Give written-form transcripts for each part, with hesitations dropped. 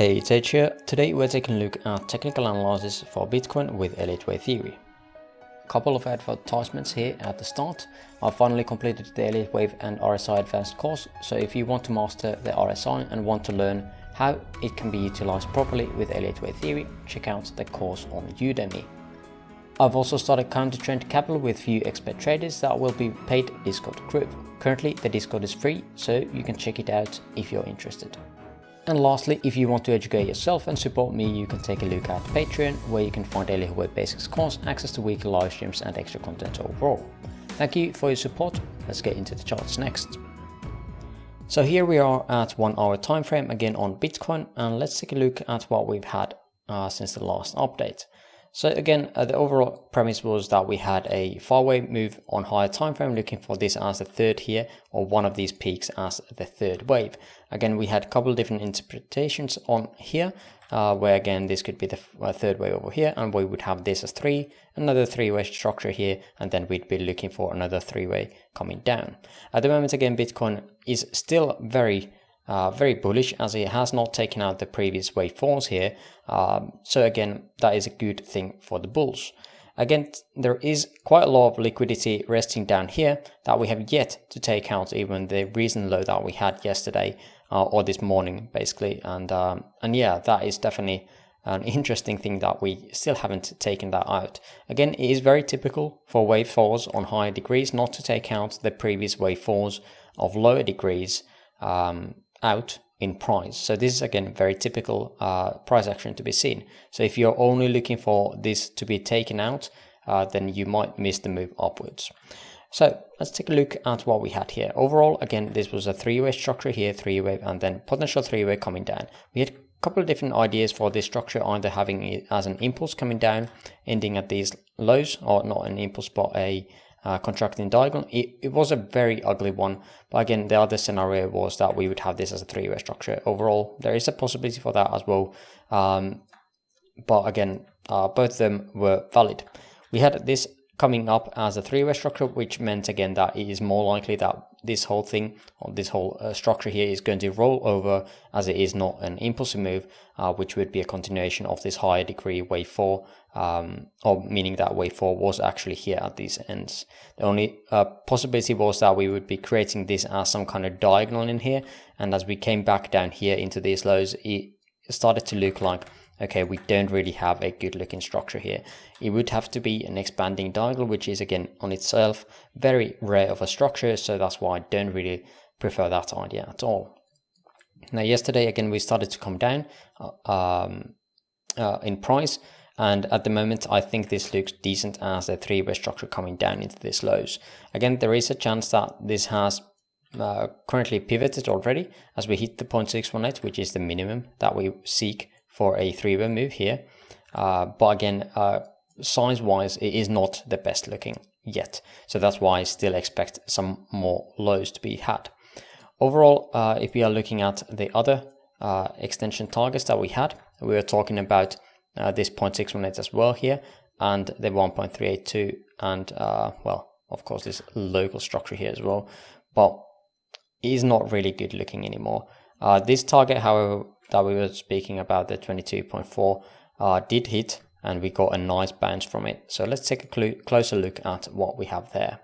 Hey, it's H here. Today we're taking a look at technical analysis for Bitcoin with Elliott Wave Theory. A couple of advertisements here at the start. I've finally completed the Elliott Wave and RSI Advanced course, so if you want to master the RSI and want to learn how it can be utilized properly with Elliott Wave Theory, check out the course on Udemy. I've also started counter-trend capital with few expert traders that will be paid Discord group. Currently the Discord is free, so you can check it out if you're interested. And lastly, if you want to educate yourself and support me, you can take a look at Patreon, where you can find Elliott Wave Basics course, access to weekly live streams and extra content overall. Thank you for your support. Let's get into the charts next. So here we are at 1 hour time frame again on Bitcoin, and let's take a look at what we've had since the last update. So again, the overall premise was that we had a far-away move on higher time frame, looking for this as the third here, or one of these peaks as the third wave. Again, we had a couple of different interpretations on here, where again this could be the third wave over here, and we would have this as another three-way structure here, and then we'd be looking for another three-way coming down. At the moment, again, Bitcoin is still very bullish, as it has not taken out the previous wave falls here. So again, that is a good thing for the bulls. Again, there is quite a lot of liquidity resting down here that we have yet to take out, even the recent low that we had yesterday or this morning basically. And yeah, that is definitely an interesting thing that we still haven't taken that out. Again, it is very typical for wave falls on higher degrees not to take out the previous wave falls of lower degrees out in price. So this is again very typical price action to be seen. So if you're only looking for this to be taken out, then you might miss the move upwards. So let's take a look at what we had here. Overall, again, this was a three-way structure here, three-way, and then potential three-way coming down. We had a couple of different ideas for this structure, either having it as an impulse coming down, ending at these lows, or not an impulse but a contracting diagonal. It was a very ugly one, but again, the other scenario was that we would have this as a three-way structure. Overall, there is a possibility for that as well, but again, both of them were valid. We had this coming up as a three-way structure, which meant again that it is more likely that this whole thing, or this whole structure here, is going to roll over, as it is not an impulsive move, which would be a continuation of this higher degree wave 4, or meaning that wave 4 was actually here at these ends. The only possibility was that we would be creating this as some kind of diagonal in here, and as we came back down here into these lows, it started to look like, okay, we don't really have a good looking structure here. It would have to be an expanding diagonal, which is again on itself very rare of a structure, so that's why I don't really prefer that idea at all. Now yesterday again we started to come down in price, and at the moment I think this looks decent as a three-way structure coming down into these lows. Again, there is a chance that this has currently pivoted already, as we hit the 0.618, which is the minimum that we seek for a three-way move here, but again, size wise it is not the best looking yet, so that's why I still expect some more lows to be had. Overall, if we are looking at the other extension targets that we had, we were talking about this 0.618 as well here, and the 1.382, and well, of course this local structure here as well, but it is not really good looking anymore. This target, however, that we were speaking about, the 22.4, did hit, and we got a nice bounce from it. So let's take a closer look at what we have there.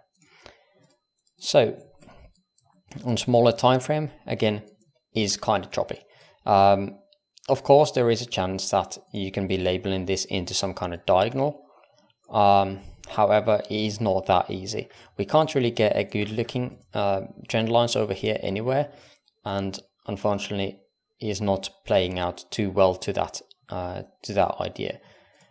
So on smaller time frame, again, is kind of choppy. Of course, there is a chance that you can be labeling this into some kind of diagonal. However, it is not that easy. We can't really get a good looking trend lines over here anywhere, and unfortunately is not playing out too well to that idea.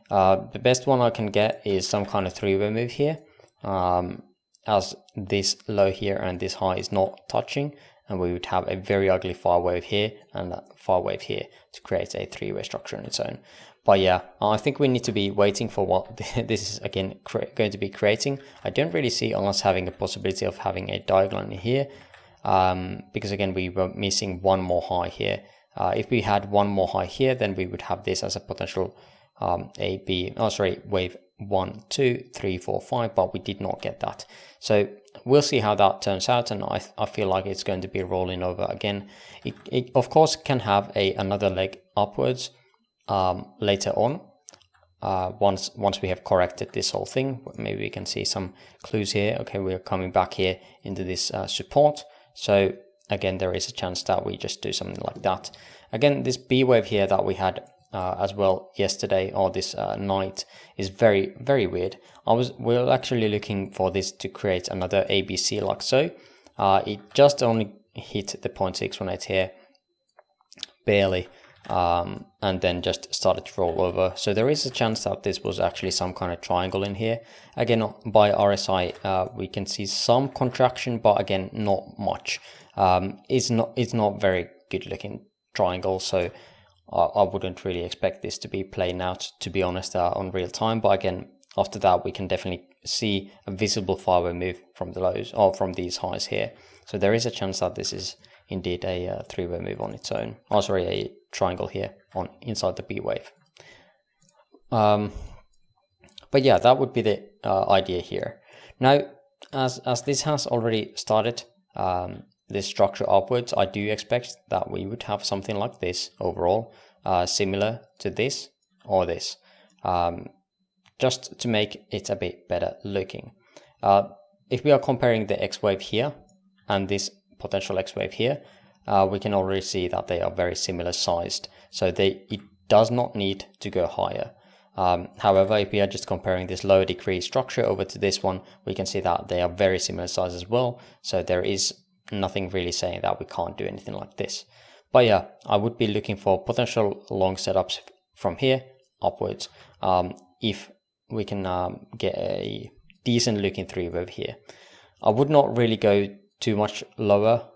The best one I can get is some kind of three-way move here, as this low here and this high is not touching, and we would have a very ugly far wave here and a far wave here to create a three-way structure on its own. But yeah, I think we need to be waiting for what this is again going to be creating. I don't really see us having a possibility of having a diagonal in here, because again we were missing one more high here. If we had one more high here, then we would have this as a potential wave 1, 2, 3, 4, 5, but we did not get that. So we'll see how that turns out, and I feel like it's going to be rolling over again. It of course can have another leg upwards later on. Once we have corrected this whole thing, maybe we can see some clues here. Okay, we are coming back here into this support. So again, there is a chance that we just do something like that. Again, this B wave here that we had as well yesterday or this night is very, very weird. We're actually looking for this to create another ABC like so. It just only hit the 0.618 here, barely, and then just started to roll over. So there is a chance that this was actually some kind of triangle in here. Again, by RSI, we can see some contraction, but again, not much. It's not very good looking triangle, so I wouldn't really expect this to be playing out, to be honest, on real time. But again, after that, we can definitely see a visible 5-way move from the lows or from these highs here. So there is a chance that this is indeed a 3-way move on its own. Oh, sorry, a triangle here on inside the B wave. But yeah, that would be the idea here. Now, as this has already started this structure upwards, I do expect that we would have something like this overall, similar to this or this, just to make it a bit better looking. If we are comparing the X wave here and this potential X wave here, we can already see that they are very similar sized, so it does not need to go higher. However, if we are just comparing this lower degree structure over to this one, we can see that they are very similar size as well, so there is nothing really saying that we can't do anything like this. But yeah, I would be looking for potential long setups from here upwards, if we can get a decent looking 3-wave here. I would not really go too much lower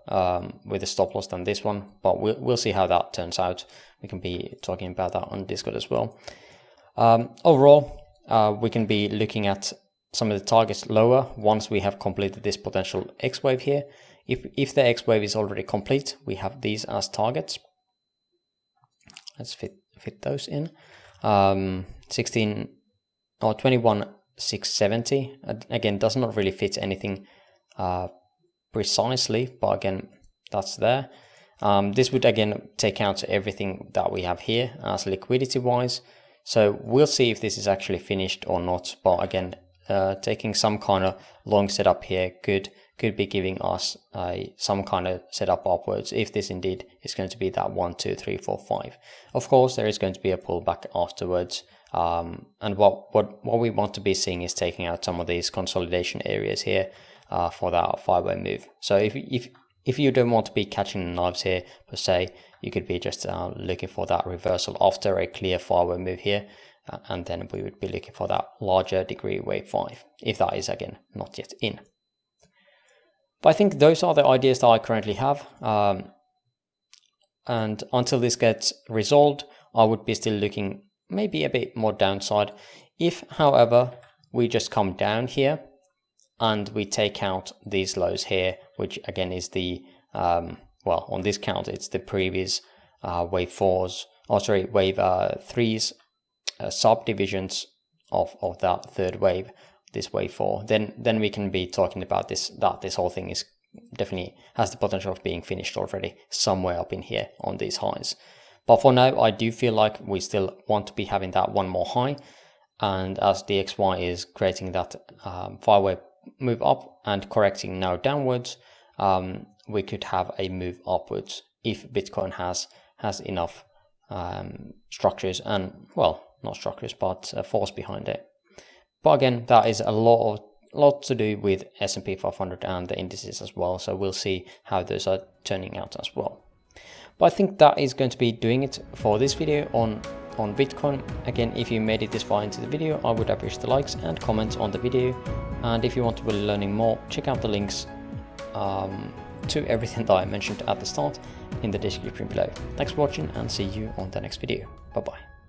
with a stop loss than this one, but we'll see how that turns out. We can be talking about that on Discord as well. Overall, we can be looking at some of the targets lower once we have completed this potential X wave here. If the X wave is already complete, we have these as targets. Let's fit those in. 16 or 21,670. Again, does not really fit anything precisely, but again, that's there. This would again take out everything that we have here as liquidity wise. So we'll see if this is actually finished or not. But again, taking some kind of long setup here could be giving us some kind of setup upwards if this indeed is going to be that 1, 2, 3, 4, 5. Of course, there is going to be a pullback afterwards. And what we want to be seeing is taking out some of these consolidation areas here for that 5-way move. So if you don't want to be catching knives here per se, you could be just looking for that reversal after a clear 5-way move here, and then we would be looking for that larger degree wave 5, if that is again not yet in. But I think those are the ideas that I currently have, and until this gets resolved, I would be still looking maybe a bit more downside. If, however, we just come down here and we take out these lows here, which again is the well, on this count it's the previous wave 3's subdivisions of that third wave, this wave 4, then we can be talking about this whole thing is definitely has the potential of being finished already somewhere up in here on these highs. But for now, I do feel like we still want to be having that one more high, and as DXY is creating that 5-way move up and correcting now downwards, we could have a move upwards if Bitcoin has enough structures and, well, not structures, but force behind it. But again, that is a lot to do with S&P 500 and the indices as well, so we'll see how those are turning out as well. But I think that is going to be doing it for this video on Bitcoin. Again, if you made it this far into the video, I would appreciate the likes and comments on the video, and if you want to be learning more, check out the links to everything that I mentioned at the start in the description below. Thanks for watching, and see you on the next video. Bye bye.